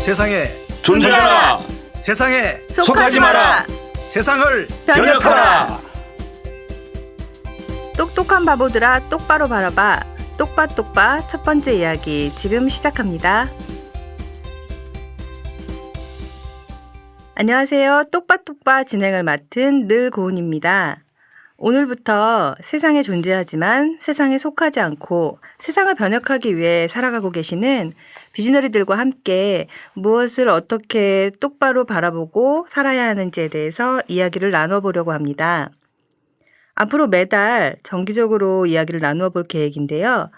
세상에 존재하라. 세상에 속하지 마라. 세상을 변혁하라. 똑똑한 바보들아 똑바로 바라봐. 똑바똑바 첫 번째 이야기 지금 시작합니다. 안녕하세요. 똑바똑바 진행을 맡은 늘고은입니다. 오늘부터 세상에 존재하지만 세상에 속하지 않고 세상을 변혁하기 위해 살아가고 계시는 비즈너리들과 함께 무엇을 어떻게 똑바로 바라보고 살아야 하는지에 대해서 이야기를 나눠 보려고 합니다. 앞으로 매달 정기적으로 이야기를 나누어 볼 계획인데요.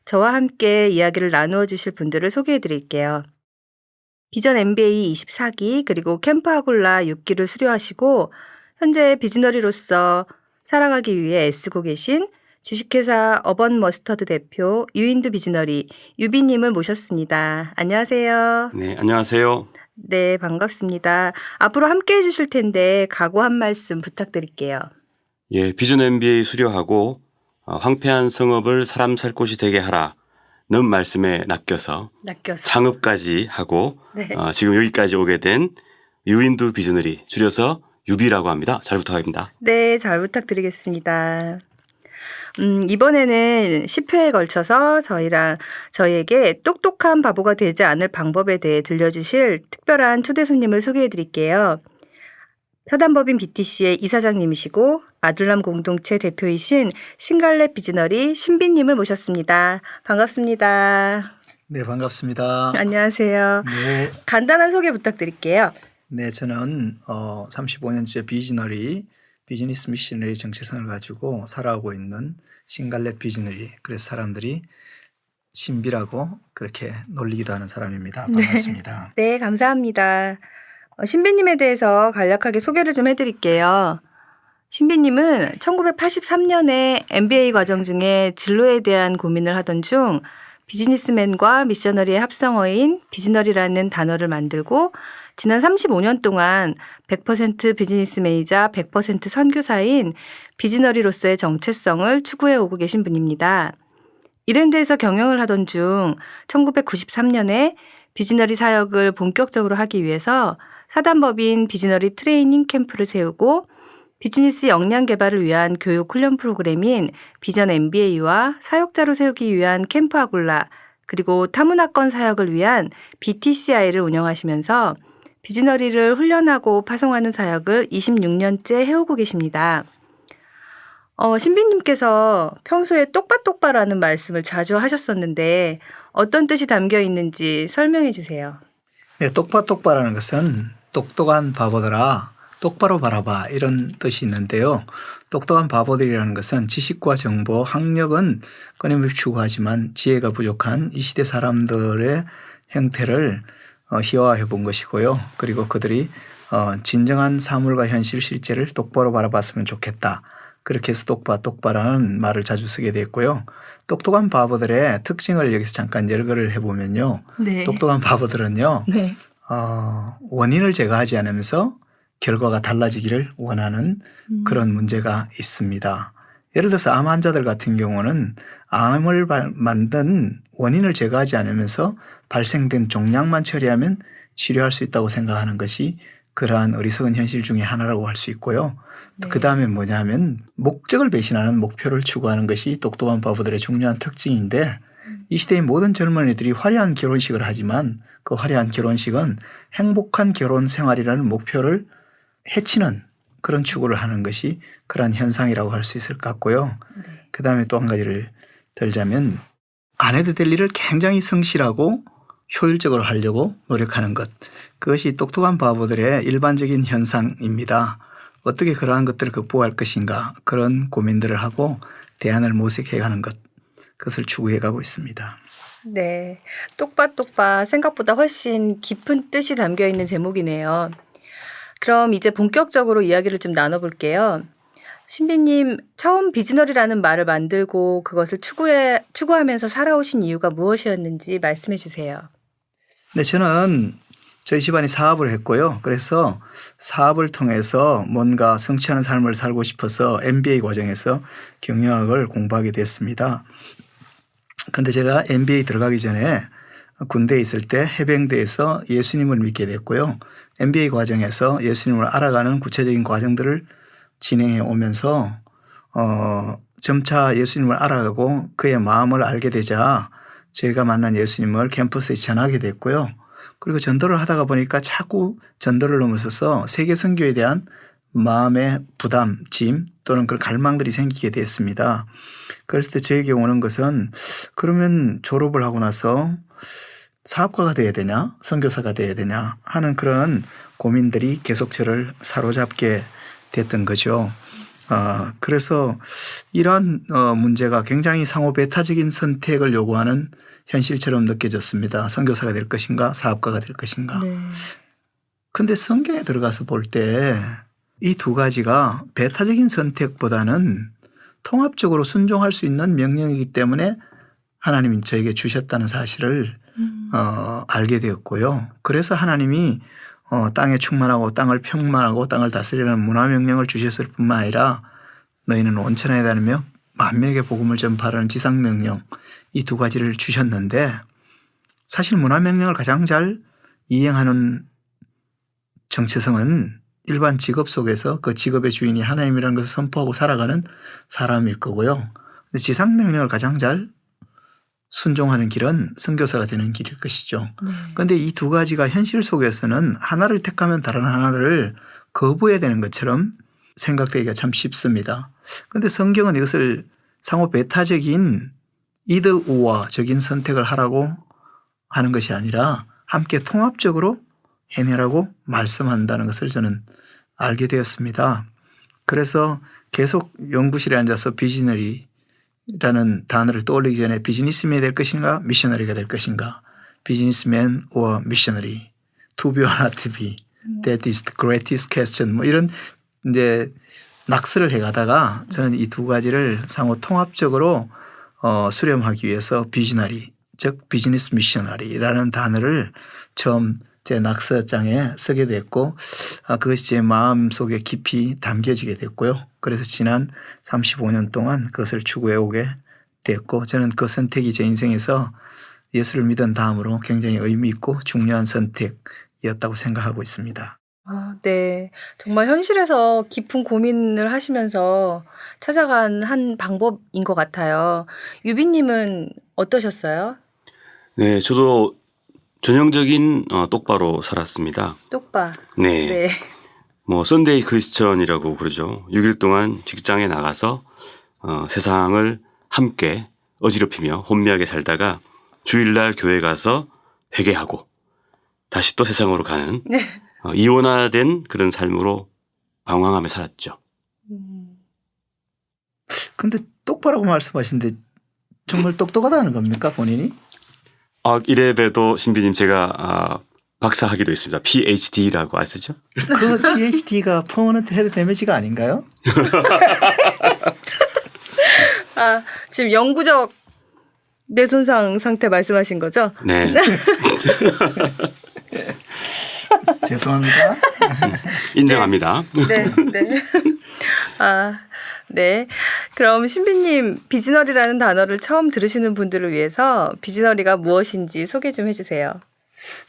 저와 함께 이야기를 나누어 주실 분들을 소개해 드릴게요. 비전 MBA 24기 그리고 캠프 아골라 6기를 수료하시고 현재 비즈너리로서 살아가기 위해 애쓰고 계신 주식회사 어번머스터드 대표 유인두 비즈너리 유비님을 모셨습니다. 안녕하세요. 네, 안녕하세요. 네, 반갑습니다. 앞으로 함께 해주실 텐데 각오 한 말씀 부탁드릴게요. 예, 비전 MBA 수료하고 황폐한 성읍을 사람 살 곳이 되게 하라는 말씀에 낚여서 창업까지 하고 네. 지금 여기까지 오게 된 유인두 비즈너리 줄여서 유비라고 합니다. 잘 부탁드립니다. 네, 잘 부탁드리겠습니다. 이번에는 10회에 걸쳐서 저희에게 똑똑한 바보가 되지 않을 방법에 대해 들려주실 특별한 초대 손님을 소개해 드릴게요. 사단법인 BTC의 이사장님이시고 아들남 공동체 대표이신 신갈래 비즈너리 신비님을 모셨습니다. 반갑습니다. 네, 반갑습니다. 안녕하세요. 네, 간단한 소개 부탁드릴게요. 네, 저는 35년째 비즈너리 비즈니스 미셔너리 정체성을 가지고 살아오고 있는 신갈래 비즈너리, 그래서 사람들이 신비라고 그렇게 놀리기도 하는 사람입니다. 반갑습니다. 네, 감사합니다. 신비님에 대해서 간략하게 소개를 좀 해드릴게요. 신비님은 1983년에 MBA 과정 중에 진로에 대한 고민을 하던 중 비즈니스맨과 미셔너리의 합성어인 비즈너리라는 단어를 만들고 지난 35년 동안 100% 비즈니스맨이자 100% 선교사인 비즈너리로서의 정체성을 추구해 오고 계신 분입니다. 이랜드에서 경영을 하던 중 1993년에 비즈너리 사역을 본격적으로 하기 위해서 사단법인 비즈너리 트레이닝 캠프를 세우고 비즈니스 역량 개발을 위한 교육 훈련 프로그램인 비전 MBA와 사역자로 세우기 위한 캠프 아골라 그리고 타문화권 사역을 위한 BTCI를 운영하시면서 비즈너리를 훈련하고 파송하는 사역을 26년째 해오고 계십니다. 신비님께서 평소에 똑바똑바라는 말씀을 자주 하셨었는데 어떤 뜻이 담겨 있는지 설명해 주세요. 네, 똑바똑바라는 것은 똑똑한 바보들아 똑바로 바라봐 이런 뜻이 있는데요. 똑똑한 바보들이라는 것은 지식과 정보, 학력은 끊임없이 추구하지만 지혜가 부족한 이 시대 사람들의 형태를 희화화해 본 것이고요. 그리고 그들이 진정한 사물과 현실 실제를 똑바로 바라봤으면 좋겠다. 그렇게 해서 똑바라는 말을 자주 쓰게 됐고요. 똑똑한 바보들의 특징을 여기서 잠깐 열거를 해보면요. 네. 똑똑한 바보들은요. 네. 원인을 제거하지 않으면서 결과가 달라지기를 원하는 그런 문제가 있습니다. 예를 들어서 암 환자들 같은 경우는 암을 만든 원인을 제거하지 않으면서 발생된 종양만 처리하면 치료할 수 있다고 생각하는 것이 그러한 어리석은 현실 중에 하나라고 할 수 있고요. 네. 그다음에 뭐냐면 목적을 배신하는 목표를 추구하는 것이 똑똑한 바보들의 중요한 특징인데 이 시대의 모든 젊은이들이 화려한 결혼식을 하지만 그 화려한 결혼식은 행복한 결혼 생활이라는 목표를 해치는 그런 추구를 하는 것이 그런 현상이라고 할 수 있을 것 같고요. 네. 그다음에 또 한 가지를 들자면 안 해도 될 일을 굉장히 성실하고 효율적으로 하려고 노력하는 것. 그것이 똑똑한 바보들의 일반적인 현상입니다. 어떻게 그러한 것들을 극복할 것인가 그런 고민들을 하고 대안을 모색해 가는 것. 그것을 추구해 가고 있습니다. 네. 똑바똑바 생각보다 훨씬 깊은 뜻이 담겨 있는 제목이네요. 그럼 이제 본격적으로 이야기를 좀 나눠볼게요. 신비님, 처음 비즈너리라는 말을 만들고 그것을 추구하면서 살아오신 이유가 무엇이었는지 말씀해 주세요. 네, 저는 저희 집안이 사업을 했고요. 그래서 사업을 통해서 뭔가 성취하는 삶을 살고 싶어서 MBA 과정에서 경영학을 공부하게 됐습니다. 그런데 제가 MBA 들어가기 전에 군대에 있을 때 해병대에서 예수님을 믿게 됐고요. MBA 과정에서 예수님을 알아가는 구체적인 과정들을 진행해 오면서 점차 예수님을 알아가고 그의 마음을 알게 되자 저희가 만난 예수님을 캠퍼스에 전하게 됐고요. 그리고 전도를 하다가 보니까 자꾸 전도를 넘어서서 세계 선교에 대한 마음의 부담, 짐 또는 그런 갈망들이 생기게 됐습니다. 그랬을 때 저에게 오는 것은 그러면 졸업을 하고 나서 사업가가 돼야 되냐, 선교사가 돼야 되냐 하는 그런 고민들이 계속 저를 사로잡게 됐던 거죠. 그래서 이러한 문제가 굉장히 상호 배타적인 선택을 요구하는 현실처럼 느껴졌습니다. 선교사가 될 것인가, 사업가가 될 것인가. 그런데 성경에 들어가서 볼 때 이 두 가지가 배타적인 선택보다는 통합적으로 순종할 수 있는 명령이기 때문에 하나님이 저에게 주셨다는 사실을 알게 되었고요. 그래서 하나님이 땅에 충만하고 땅을 평만하고 땅을 다스리라는 문화명령을 주셨을 뿐만 아니라 너희는 온천에 다니며 만민에게 복음을 전파하라는 지상명령 이 두 가지를 주셨는데 사실 문화명령을 가장 잘 이행하는 정체성은 일반 직업 속에서 그 직업의 주인이 하나님이라는 것을 선포하고 살아가는 사람일 거고요. 근데 지상명령을 가장 잘 순종하는 길은 선교사가 되는 길일 것이죠. 그런데 이 두 가지가 현실 속에서는 하나를 택하면 다른 하나를 거부해야 되는 것처럼 생각되기가 참 쉽습니다. 그런데 성경은 이것을 상호 배타적인 이들 우화적인 선택을 하라고 하는 것이 아니라 함께 통합적으로 해내라고 말씀한다는 것을 저는 알게 되었습니다. 그래서 계속 연구실에 앉아서 비즈너리라는 단어를 떠올리기 전에 비즈니스맨이 될 것인가 미셔너리가 될 것인가 비즈니스맨 or missionary to be or not to be that is the greatest question 뭐 이런 이제 낙서를 해가다가 저는 이 두 가지를 상호 통합적으로 수렴하기 위해서 비즈너리 즉 비즈니스 미셔너리라는 단어를 처음 제 낙서장에 쓰게 됐고 그것이 제 마음속에 깊이 담겨지게 됐고요. 그래서 지난 35년 동안 그것을 추구해 오게 됐고 저는 그 선택이 제 인생에서 예수를 믿은 다음으로 굉장히 의미 있고 중요한 선택이었다고 생각하고 있습니다. 네. 정말 현실에서 깊은 고민을 하시면서 찾아간 한 방법인 것 같아요. 유비님은 어떠셨어요? 네, 저도 전형적인 똑바로 살았습니다. 똑바. 네. 네. 뭐 선데이 크리스천이라고 그러죠. 6일 동안 직장에 나가서 세상을 함께 어지럽히며 혼미하게 살다가 주일날 교회 가서 회개하고 다시 또 세상으로 가는 이원화된 그런 삶으로 방황하며 살았죠. 근데 똑바라고 말씀하시는데 정말 똑똑하다는 겁니까 본인이? 이래봬도 신비님 제가 박사학위도 있습니다. PhD라고 아시죠? 그 PhD가 퍼머넌트 헤드 데미지가 아닌가요? 지금 영구적 뇌손상 상태 말씀하신 거죠? 네. 죄송합니다. 인정합니다. 네. 네. 네. 그럼 신비님 비즈너리라는 단어를 처음 들으시는 분들을 위해서 비즈너리가 무엇인지 소개 좀 해주세요.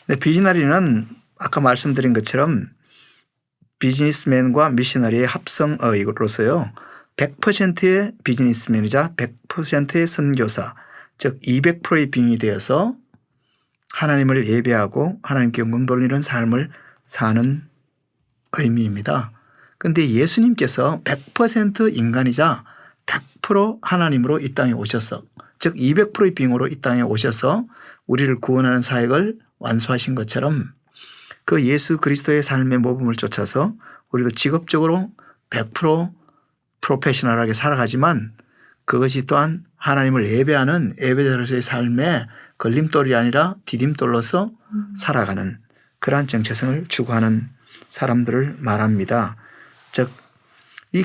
네, 비즈너리는 아까 말씀드린 것처럼 비즈니스맨과 미셔너리의 합성어이로서요. 100%의 비즈니스맨이자 100%의 선교사 즉 200%의 빙이 되어서 하나님을 예배하고 하나님께 영광 돌리는 삶을 사는 의미입니다. 그런데 예수님께서 100% 인간이자 100% 하나님으로 이 땅에 오셔서 즉 200%의 빙으로 이 땅에 오셔서 우리를 구원하는 사역을 완수하신 것처럼 그 예수 그리스도의 삶의 모범을 쫓아서 우리도 직업적으로 100% 프로페셔널하게 살아가지만 그것이 또한 하나님을 예배하는 예배자로서의 삶의 걸림돌이 아니라 디딤돌로서 살아가는 그러한 정체성을 추구하는 사람들을 말합니다. 즉,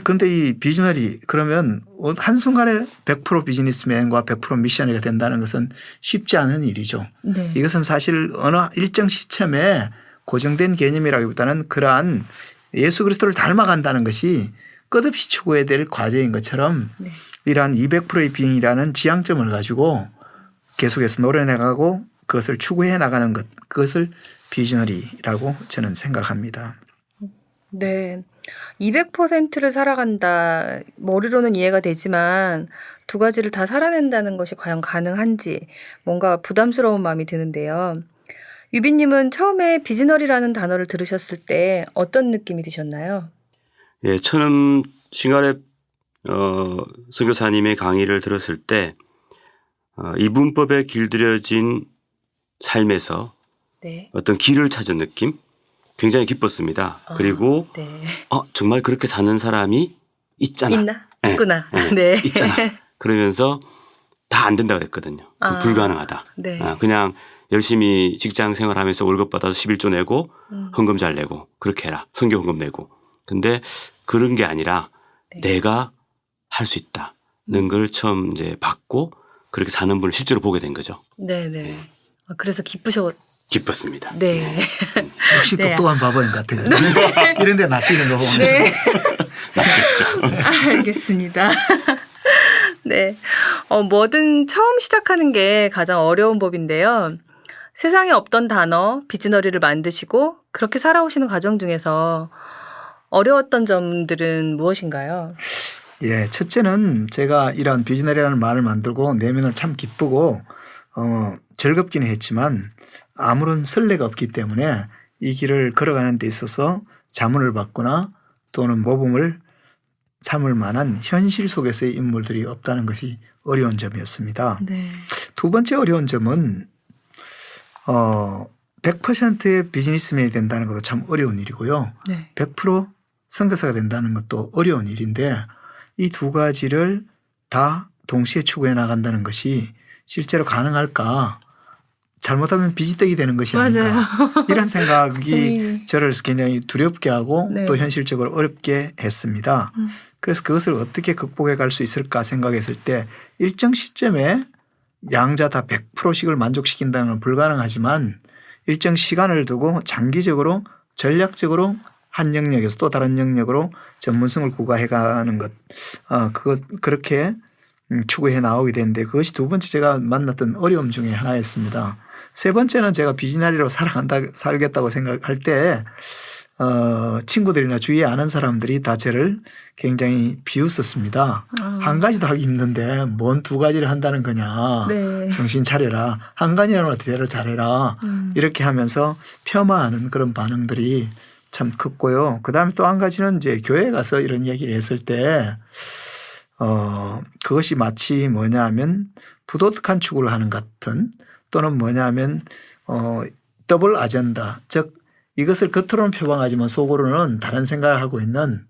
근데 이 비즈너리 그러면 한순간에 100% 비즈니스맨과 100% 미셔너리가 된다는 것은 쉽지 않은 일이죠. 네. 이것은 사실 어느 일정 시점에 고정된 개념이라기보다는 그러한 예수 그리스도를 닮아간다는 것이 끝없이 추구해야 될 과제인 것처럼 이러한 200%의 빙이라는 지향점을 가지고 계속해서 노려내가고 그것을 추구해 나가는 것, 그것을 비즈너리라고 저는 생각합니다. 네. 200%를 살아간다. 머리로는 이해가 되지만 두 가지를 다 살아낸다는 것이 과연 가능한지 뭔가 부담스러운 마음이 드는데요. 유빈님은 처음에 비즈너리라는 단어를 들으셨을 때 어떤 느낌이 드셨나요? 예, 처음 싱가랩 선교사님의 강의를 들었을 때 이분법에 길들여진 삶에서 네. 어떤 길을 찾은 느낌 굉장히 기뻤습니다. 그리고 네. 정말 그렇게 사는 사람이 있잖아. 있나? 네, 있구나. 네, 네. 있잖아. 그러면서 다 안 된다 그랬거든요. 불가능하다. 네. 그냥 열심히 직장 생활하면서 월급 받아서 11조 내고 헌금 잘 내고 그렇게 해라. 선교 헌금 내고. 근데 그런 게 아니라 네. 내가 할 수 있다는 걸 처음 이제 받고 그렇게 사는 분을 실제로 보게 된 거죠. 네. 그래서 기뻤습니다. 네. 역시 네. 똑똑한 바보인 것 같아요. 이런 데 낚이는 거 보면. 네. 낫겠죠. 알겠습니다. 네. 뭐든 처음 시작하는 게 가장 어려운 법인데요. 세상에 없던 단어, 비즈너리를 만드시고 그렇게 살아오시는 과정 중에서 어려웠던 점들은 무엇인가요? 예, 첫째는 제가 이런 비즈너리라는 말을 만들고 내면을 참 기쁘고 즐겁기는 했지만 아무런 선례가 없기 때문에 이 길을 걸어가는 데 있어서 자문을 받거나 또는 모범을 삼을 만한 현실 속에서의 인물들이 없다는 것이 어려운 점이었습니다. 네. 두 번째 어려운 점은 100%의 비즈니스맨이 된다는 것도 참 어려운 일이고요. 네. 100% 선교사가 된다는 것도 어려운 일인데 이 두 가지를 다 동시에 추구해 나간다는 것이 실제로 가능할까? 잘못하면 비지떡이 되는 것이 아닌가. 맞아요. 이런 생각이 네. 저를 굉장히 두렵게 하고 네. 또 현실적으로 어렵게 했습니다. 그래서 그것을 어떻게 극복해 갈 수 있을까 생각했을 때 일정 시점에 양자 다 100%씩을 만족시킨다는 건 불가능하지만 일정 시간을 두고 장기적으로 전략적으로 한 영역에서 또 다른 영역으로 전문성을 구가해 가는 것. 그렇게 추구해 나오게 되는데 그것이 두 번째 제가 만났던 어려움 중에 하나였습니다. 세 번째는 제가 비즈너리로 살겠다고 생각할 때 친구들이나 주위에 아는 사람들이 다 저를 굉장히 비웃었습니다. 한 가지도 하기 힘든데 뭔 두 가지를 한다는 거냐. 네. 정신 정신 차려라. 한 가지라도 제대로 잘해라. 이렇게 하면서 폄하하는 그런 반응들이 참 컸고요. 그다음에 또 한 가지는 이제 교회에 가서 이런 얘기를 했을 때 그것이 마치 뭐냐 하면 부도덕한 추구를 하는 것 같은 또는 뭐냐 하면 더블 아젠다. 즉 이것을 겉으로는 표방하지만 속으로는 다른 생각을 하고 있는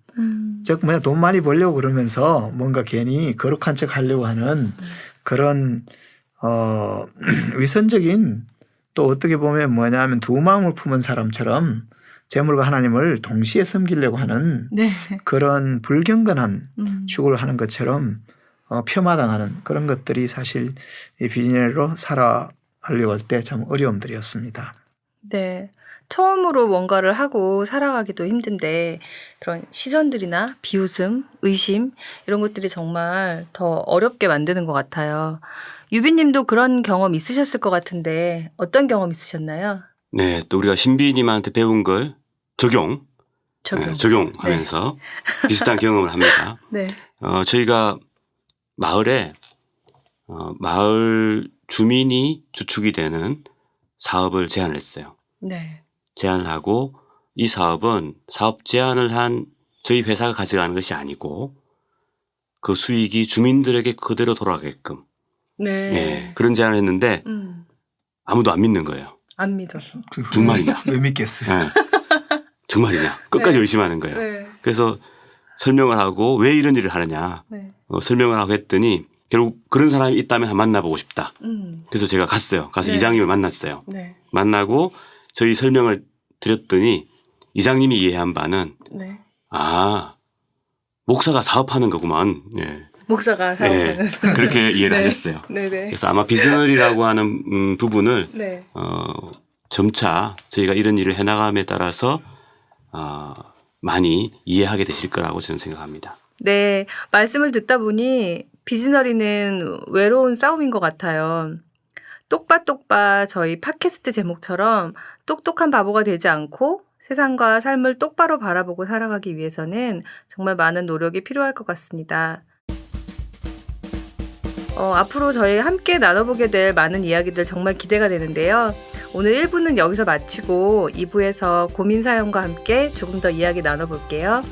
즉 뭐냐 돈 많이 벌려고 그러면서 뭔가 괜히 거룩한 척 하려고 하는 그런 위선적인 또 어떻게 보면 뭐냐 하면 두 마음을 품은 사람처럼 재물과 하나님을 동시에 섬기려고 하는 네. 그런 불경건한 추구를 하는 것처럼 폄하당하는 그런 것들이 사실 이 비즈니스로 살아가려고 할 때 참 어려움들이었습니다. 네. 처음으로 뭔가를 하고 살아가기도 힘든데 그런 시선들이나 비웃음, 의심 이런 것들이 정말 더 어렵게 만드는 것 같아요. 유빈님도 그런 경험 있으셨을 것 같은데 어떤 경험 있으셨나요? 네, 또 우리가 신비님한테 배운 걸 적용하면서 비슷한 경험을 합니다. 네. 저희가 마을에 마을 주민이 주축이 되는 사업을 제안을 했어요. 네. 제안을 하고 이 사업은 사업 제안을 한 저희 회사가 가져가는 것이 아니고 그 수익이 주민들에게 그대로 돌아가게끔 네. 그런 제안을 했는데 아무도 안 믿는 거예요. 안 믿어서. 정말이냐? 왜 믿겠어요? 네. 정말이냐? 끝까지 네. 의심하는 거예요. 네. 그래서 설명을 하고 왜 이런 일을 하느냐 네. 설명을 하고 했더니 결국 그런 사람이 있다면 한번 만나보고 싶다. 음. 그래서 제가 갔어요. 가서 네. 이장님을 만났어요. 네. 만나고 저희 설명을 드렸더니 이장님이 이해한 바는 네. 목사가 사업하는 거구만. 예. 목사가 사업하는. 그렇게 이해를 네. 하셨어요. 네네. 그래서 아마 비즈너리라고 하는 부분을 네. 점차 저희가 이런 일을 해나감에 따라서 많이 이해하게 되실 거라고 저는 생각합니다. 네. 말씀을 듣다 보니 비즈너리는 외로운 싸움인 것 같아요. 똑바똑바 저희 팟캐스트 제목처럼 똑똑한 바보가 되지 않고 세상과 삶을 똑바로 바라보고 살아가기 위해서는 정말 많은 노력이 필요할 것 같습니다. 앞으로 저희 함께 나눠보게 될 많은 이야기들 정말 기대가 되는데요. 오늘 1부는 여기서 마치고 2부에서 고민 사연과 함께 조금 더 이야기 나눠볼게요.